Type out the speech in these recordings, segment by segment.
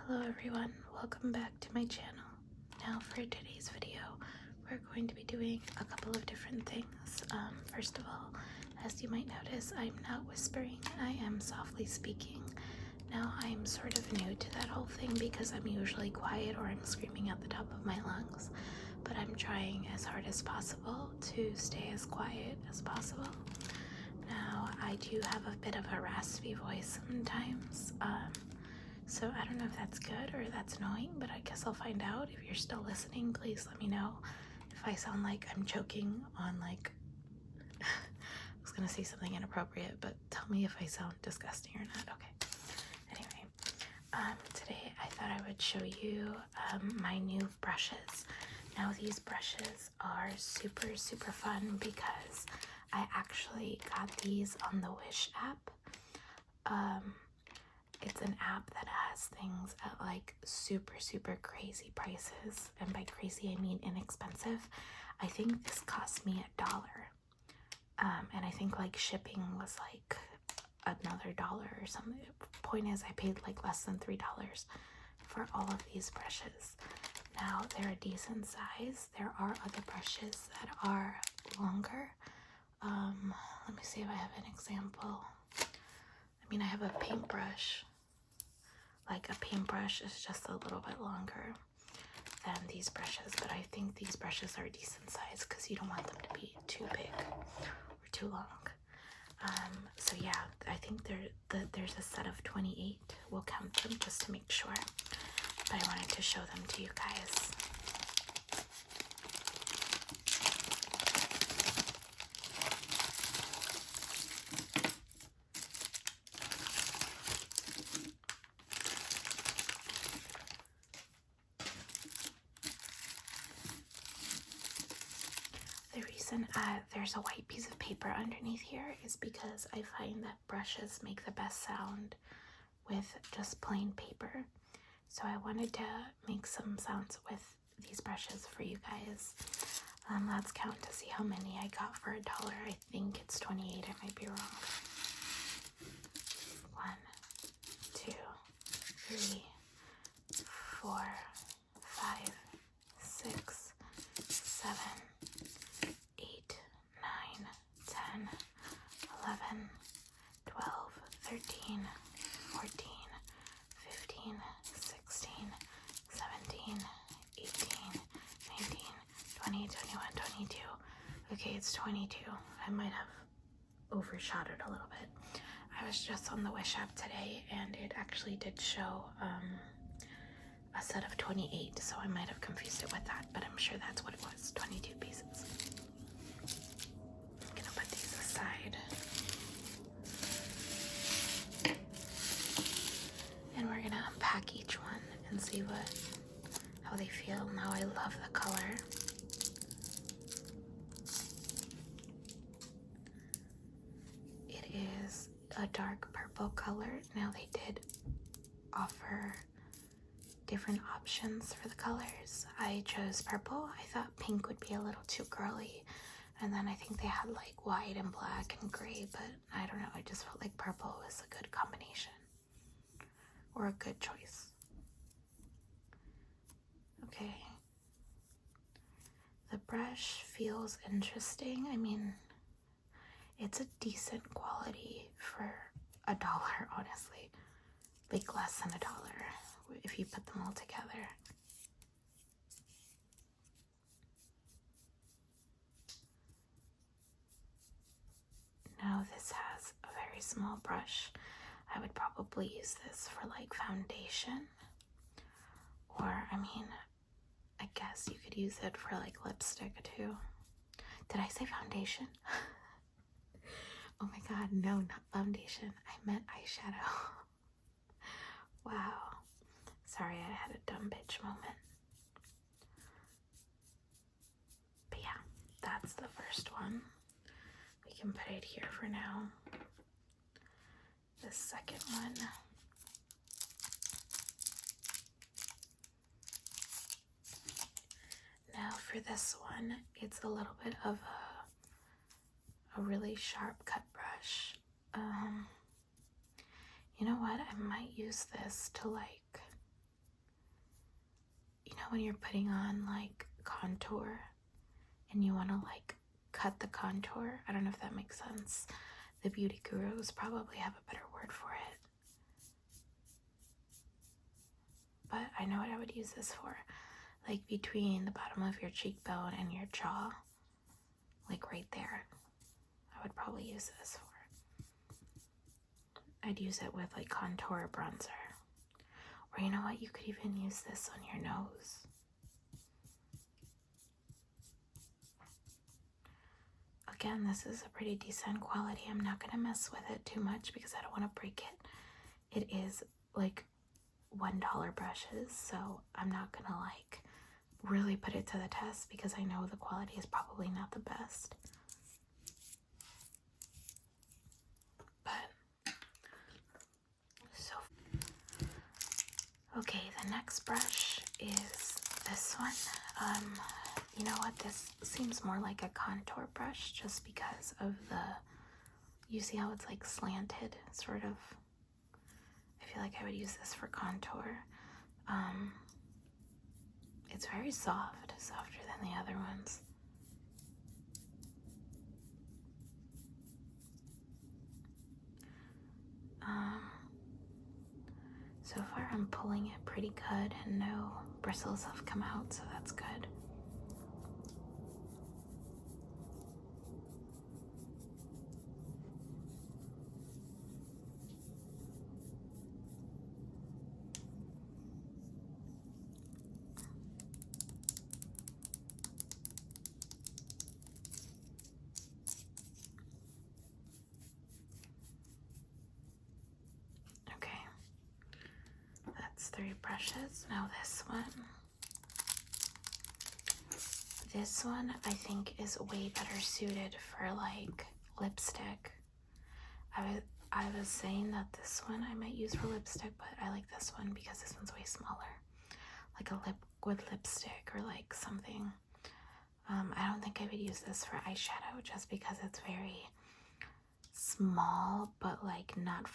Hello everyone, welcome back to my channel. Now for today's video, we're going to be doing a couple of different things. First of all, as you might notice, I'm not whispering, I am softly speaking. Now I'm sort of new to that whole thing because I'm usually quiet or I'm screaming at the top of my lungs, but I'm trying as hard as possible to stay as quiet as possible. Now I do have a bit of a raspy voice sometimes, so I don't know if that's good or that's annoying, but I guess I'll find out. If you're still listening, please let me know if I sound like I'm choking on I was gonna say something inappropriate, but tell me if I sound disgusting or not. Okay. Anyway, today I thought I would show you my new brushes. Now these brushes are super fun because I actually got these on the Wish app. It's an app that has things at like super crazy prices, and by crazy I mean inexpensive. I think this cost me $1, and I think like shipping was like another $1 or something. Point is, I paid like less than $3 for all of these brushes. Now they're a decent size. There are other brushes that are longer. Let me see if I have an example. I mean, I have a paintbrush. Like a paintbrush is just a little bit longer than these brushes, but I think these brushes are a decent size because you don't want them to be too big or too long. So yeah, I think there's a set of 28. We'll count them just to make sure, but I wanted to show them to you guys. The reason there's a white piece of paper underneath here is because I find that brushes make the best sound with just plain paper. So I wanted to make some sounds with these brushes for you guys. Let's count to see how many I got for $1. I think it's 28, I might be wrong. 1, 2, 3, 4, 5, 6, 7, 8, 9, 10, 11, 12, 13, 14, 15, 16, 17, 18, 19, 20, 21, 22. Okay, it's 22. I might have overshot it a little bit. I was just on the Wish app today and it actually did show a set of 28, so I might have confused it with that, but I'm sure that's what it was, 22 pieces. I'm gonna put these aside. And we're gonna unpack each one and see how they feel. Now I love the color. It is a dark purple color. Now they did offer different options for the colors. I chose purple. I thought pink would be a little too girly, and then I think they had like white and black and gray, but I don't know, I just felt like purple was a good combination or a good choice. Okay, the brush feels interesting. I mean, it's a decent quality for $1, honestly. Like less than $1 if you put them all together. Now this has a very small brush. I would probably use this for like foundation, or I mean, I guess you could use it for like lipstick too. Did I say foundation? Oh my god, no, not foundation. I meant eyeshadow. Wow. Sorry, I had a dumb bitch moment. But yeah, that's the first one. We can put it here for now. The second one. Now for this one, it's a little bit of a really sharp cut brush. You know what? I might use this to like you know when you're putting on like contour and you want to like cut the contour? I don't know if that makes sense. The beauty gurus probably have a better word for it. But I know what I would use this for. Like between the bottom of your cheekbone and your jaw. Like right there. I would probably use this for. I'd use it with like contour bronzer. Or you know what? You could even use this on your nose. Again, this is a pretty decent quality. I'm not going to mess with it too much because I don't want to break it. It is like $1 brushes, so I'm not going to like really put it to the test because I know the quality is probably not the best. But, so, okay, the next brush is this one. You know what, this seems more like a contour brush just because of you see how it's like slanted, sort of. I feel like I would use this for contour. It's very soft, softer than the other ones. So far I'm pulling it pretty good and no bristles have come out, so that's good. Okay, that's 3 brushes. Now this one. This one I think is way better suited for like lipstick. I was saying that this one I might use for lipstick, but I like this one because this one's way smaller. Like a liquid lipstick or like something. I don't think I would use this for eyeshadow just because it's very small, but like not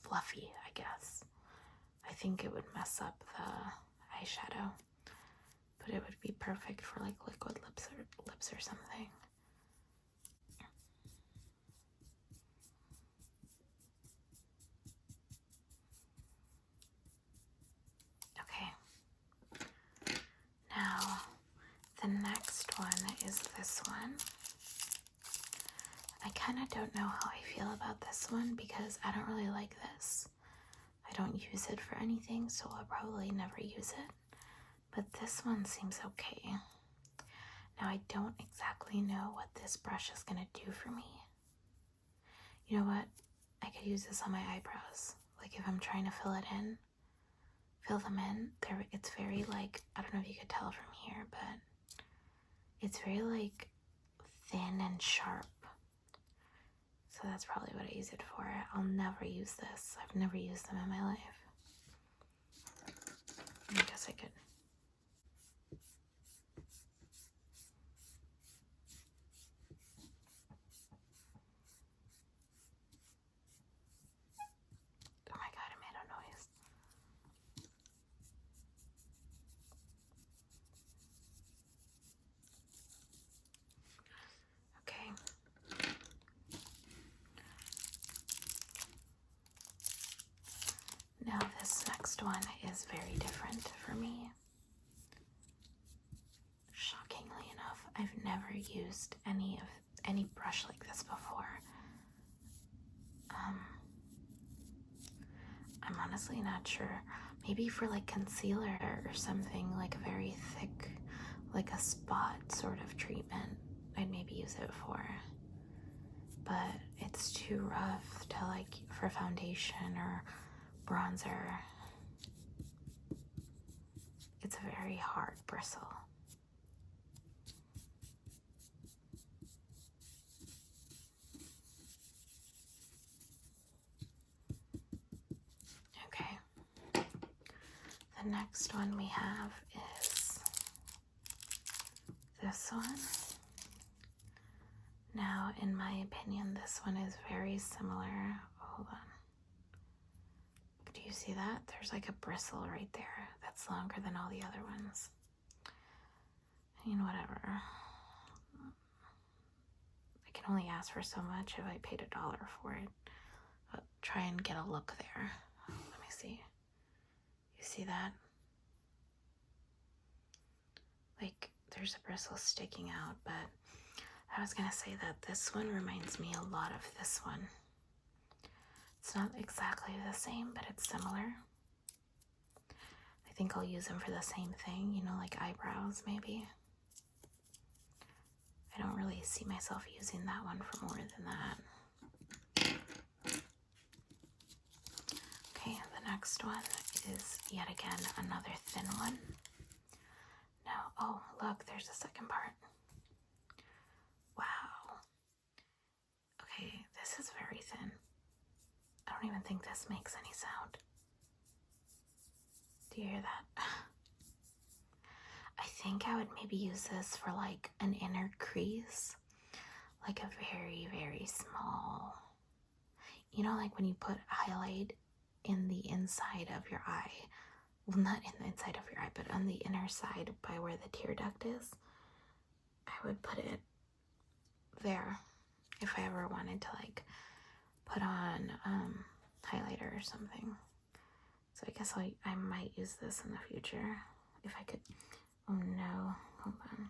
fluffy, I guess. I think it would mess up the eyeshadow, but it would be perfect for like liquid lips or something. Okay. Now, the next one is this one. I kind of don't know how I feel about this one because I don't really like this. I don't use it for anything, so I'll probably never use it. But this one seems okay. Now, I don't exactly know what this brush is going to do for me. You know what? I could use this on my eyebrows. Like if I'm trying to fill them in. It's very like, I don't know if you could tell from here, but it's very like thin and sharp. So that's probably what I use it for. I'll never use this. I've never used them in my life. I guess I could. Oh my god, I made a noise. Okay. Now this next one is very different for me. Shockingly enough, I've never used any brush like this before. I'm honestly not sure. Maybe for like concealer or something, like a very thick, like a spot sort of treatment, I'd maybe use it for. But it's too rough to like for foundation or bronzer. It's a very hard bristle. Okay. The next one we have is this one. Now, in my opinion, this one is very similar. Hold on. Do you see that? There's like a bristle right there. that's longer than all the other ones. I mean, whatever. I can only ask for so much if I paid $1 for it. But try and get a look there. Let me see. You see that? Like, there's a bristle sticking out, but I was gonna say that this one reminds me a lot of this one. It's not exactly the same, but it's similar. I think I'll use them for the same thing, you know, like eyebrows maybe. I don't really see myself using that one for more than that. Okay, the next one is yet again another thin one. Now, oh, look, there's a second part. Wow. Okay, this is very thin. I don't even think this makes any sound. Do you hear that? I think I would maybe use this for like an inner crease. Like a very, very small, you know, like when you put highlight in the inside of your eye. Well, not in the inside of your eye, but on the inner side by where the tear duct is. I would put it there if I ever wanted to like put on highlighter or something. So I guess I might use this in the future if I could. Oh no, hold on.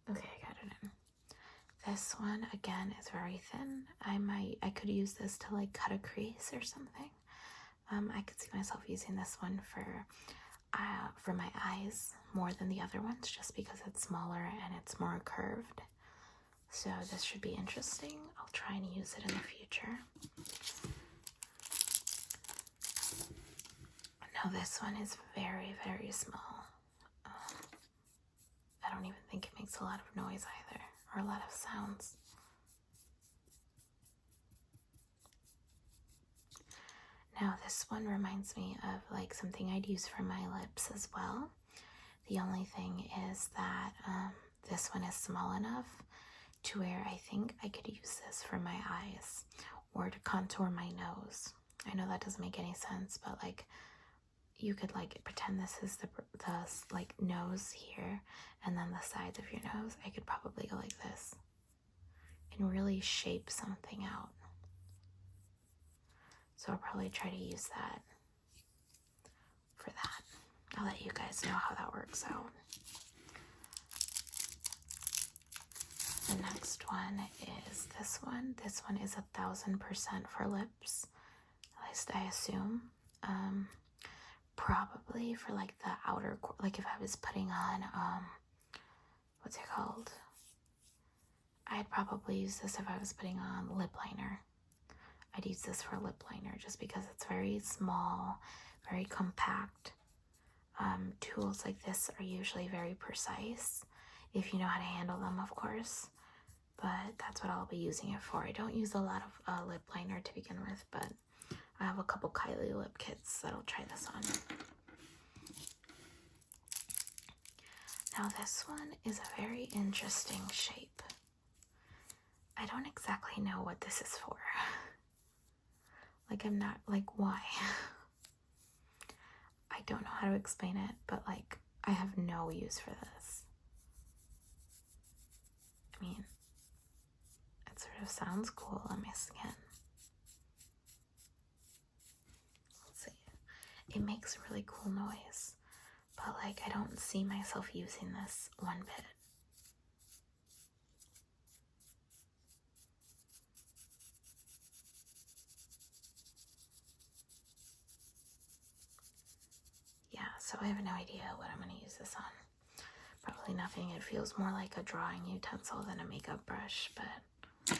Okay, I got it in. This one again is very thin. I could use this to like cut a crease or something. I could see myself using this one for my eyes more than the other ones, just because it's smaller and it's more curved. So this should be interesting. I'll try and use it in the future. Now this one is very, very small. I don't even think it makes a lot of noise either, or a lot of sounds. Now this one reminds me of like something I'd use for my lips as well. The only thing is that this one is small enough to where I think I could use this for my eyes or to contour my nose. I know that doesn't make any sense, but like you could like pretend this is the like nose here and then the sides of your nose. I could probably go like this and really shape something out. So I'll probably try to use that for that. I'll let you guys know how that works out. The next one is this one. This one is 1000% for lips. At least I assume. Probably for like the outer, like if I was putting on, what's it called? I'd probably use this if I was putting on lip liner. I'd use this for lip liner just because it's very small, very compact. Tools like this are usually very precise, if you know how to handle them, of course. But that's what I'll be using it for. I don't use a lot of lip liner to begin with, but I have a couple Kylie lip kits that I'll try this on. Now this one is a very interesting shape. I don't exactly know what this is for. Like I'm not, like why? I don't know how to explain it, but like I have no use for this. I mean, it sort of sounds cool on my skin. Let's see. It makes a really cool noise, but like I don't see myself using this one bit. Yeah, so I have no idea what I'm going to use this on. Probably nothing. It feels more like a drawing utensil than a makeup brush, but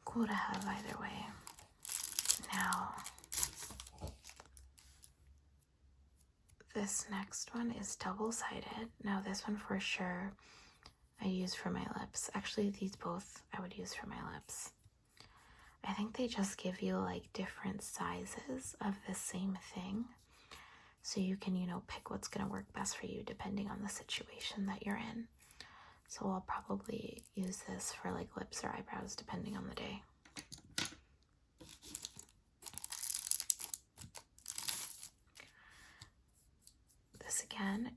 cool to have either way. Now, this next one is double-sided. Now this one for sure I use for my lips. Actually, these both I would use for my lips. I think they just give you like different sizes of the same thing. So you can, you know, pick what's going to work best for you depending on the situation that you're in. So I'll probably use this for like lips or eyebrows depending on the day. again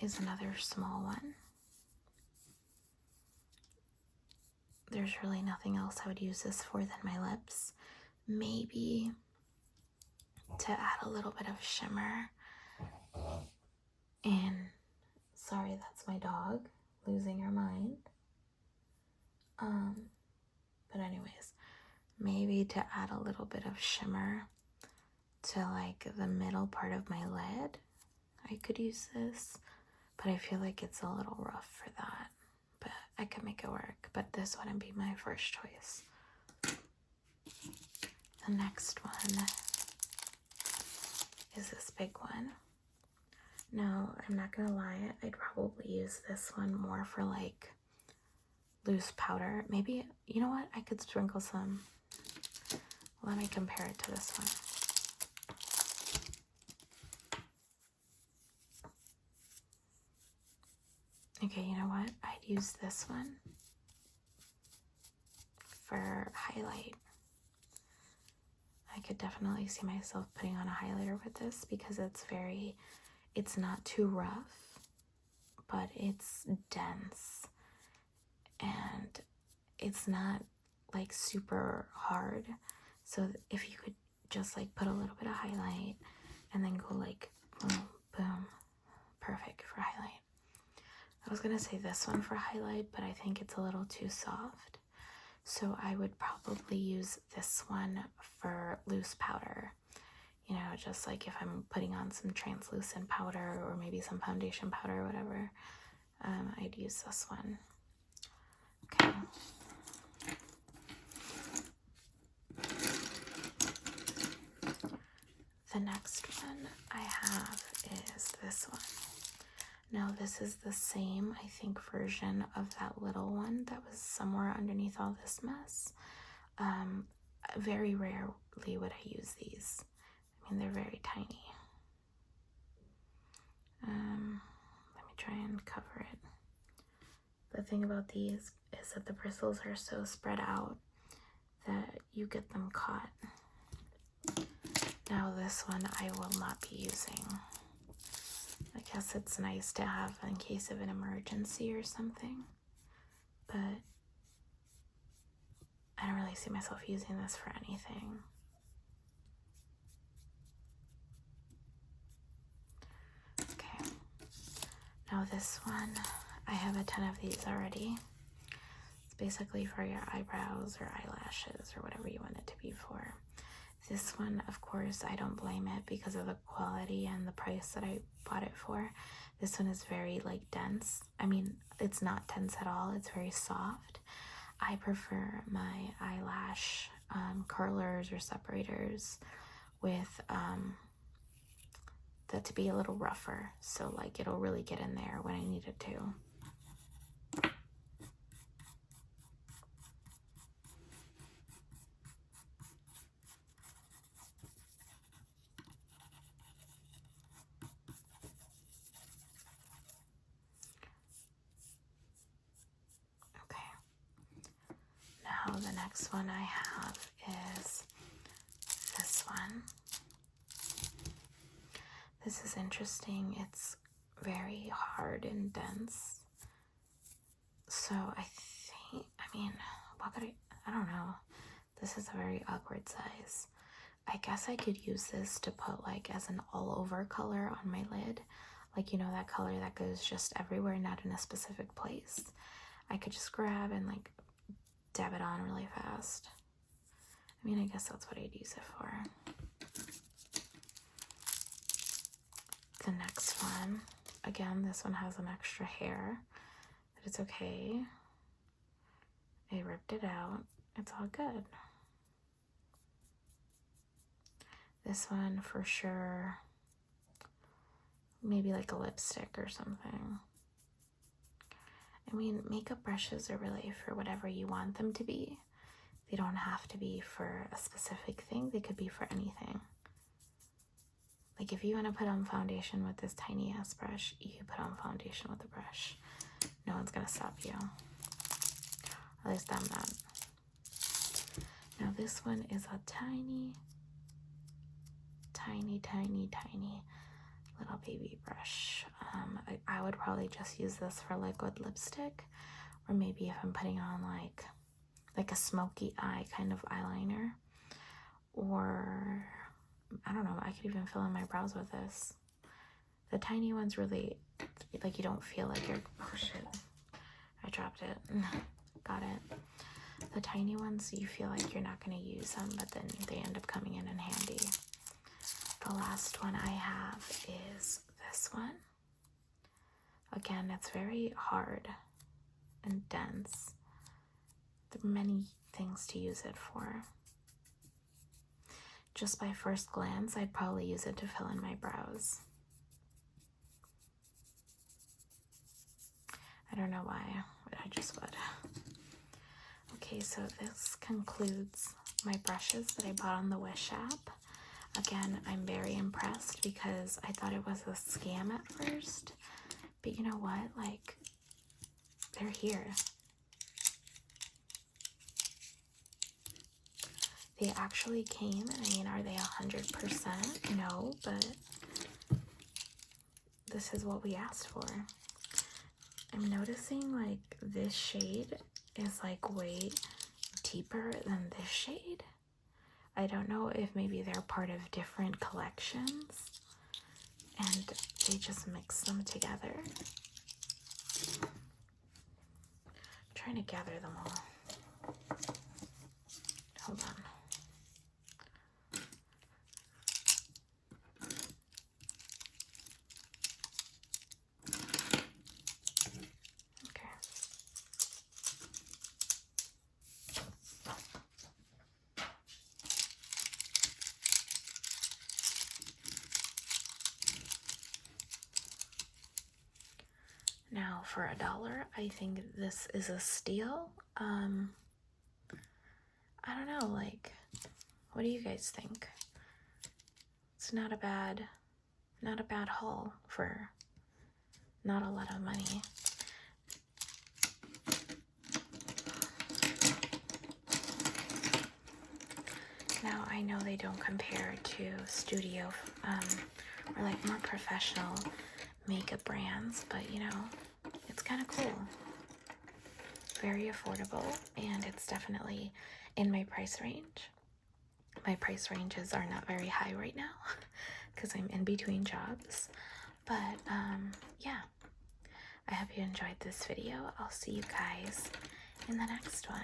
is another small one. There's really nothing else I would use this for than my lips. Maybe to add a little bit of shimmer. And sorry, that's my dog losing her mind. But anyways, maybe to add a little bit of shimmer to like the middle part of my lid, I could use this, but I feel like it's a little rough for that, but I could make it work. But this wouldn't be my first choice. The next one is this big one. Now, I'm not gonna lie, I'd probably use this one more for like loose powder. Maybe, you know what? I could sprinkle some. Let me compare it to this one. Okay, you know what? I'd use this one for highlight. I could definitely see myself putting on a highlighter with this because it's not too rough, but it's dense. And it's not like super hard. So if you could just like put a little bit of highlight and then go like boom, boom, perfect for highlight. I was gonna say this one for highlight, but I think it's a little too soft. So I would probably use this one for loose powder. You know, just like if I'm putting on some translucent powder or maybe some foundation powder or whatever, I'd use this one. Okay. The next one I have is this one. Now this is the same, I think, version of that little one that was somewhere underneath all this mess. Very rarely would I use these. I mean, they're very tiny. Let me try and cover it. The thing about these is that the bristles are so spread out that you get them caught. Now this one I will not be using. I guess it's nice to have in case of an emergency or something, but I don't really see myself using this for anything. Okay, now this one, I have a ton of these already. It's basically for your eyebrows or eyelashes or whatever you want it to be for. This one, of course, I don't blame it because of the quality and the price that I bought it for. This one is very like dense. I mean, it's not dense at all. It's very soft. I prefer my eyelash curlers or separators with that to be a little rougher. So like it'll really get in there when I need it to. The next one I have is this one. This is interesting. It's very hard and dense. So I don't know. This is a very awkward size. I guess I could use this to put like as an all over color on my lid. Like, you know, that color that goes just everywhere, not in a specific place. I could just grab and like dab it on really fast. I mean, I guess that's what I'd use it for. The next one, again, this one has an extra hair, but it's okay. I ripped it out. It's all good. This one for sure, maybe like a lipstick or something. I mean, makeup brushes are really for whatever you want them to be. They don't have to be for a specific thing. They could be for anything. Like if you want to put on foundation with this tiny ass brush, you put on foundation with the brush. No one's gonna stop you. At least I'm not. Now this one is a tiny little baby brush. I would probably just use this for liquid lipstick, or maybe if I'm putting on like a smoky eye kind of eyeliner, or I don't know, I could even fill in my brows with this. The tiny ones really, like, you don't feel like you're, oh shit, I dropped it. Got it. The tiny ones, you feel like you're not going to use them, but then they end up coming in handy. The last one I have is this one. Again, it's very hard and dense. There are many things to use it for. Just by first glance, I'd probably use it to fill in my brows. I don't know why, but I just would. Okay, so this concludes my brushes that I bought on the Wish app. Again, I'm very impressed because I thought it was a scam at first. But you know what? Like, they're here. They actually came. I mean, are they 100%? No, but this is what we asked for. I'm noticing like this shade is like way deeper than this shade. I don't know if maybe they're part of different collections and they just mix them together. I'm trying to gather them all. Hold on. Now for $1, I think this is a steal. I don't know, like, what do you guys think? It's not a bad haul for not a lot of money. Now I know they don't compare to studio or like more professional makeup brands, but you know, it's kind of cool. Very affordable, and it's definitely in my price range. My price ranges are not very high right now because I'm in between jobs, but yeah, I hope you enjoyed this video. I'll see you guys in the next one.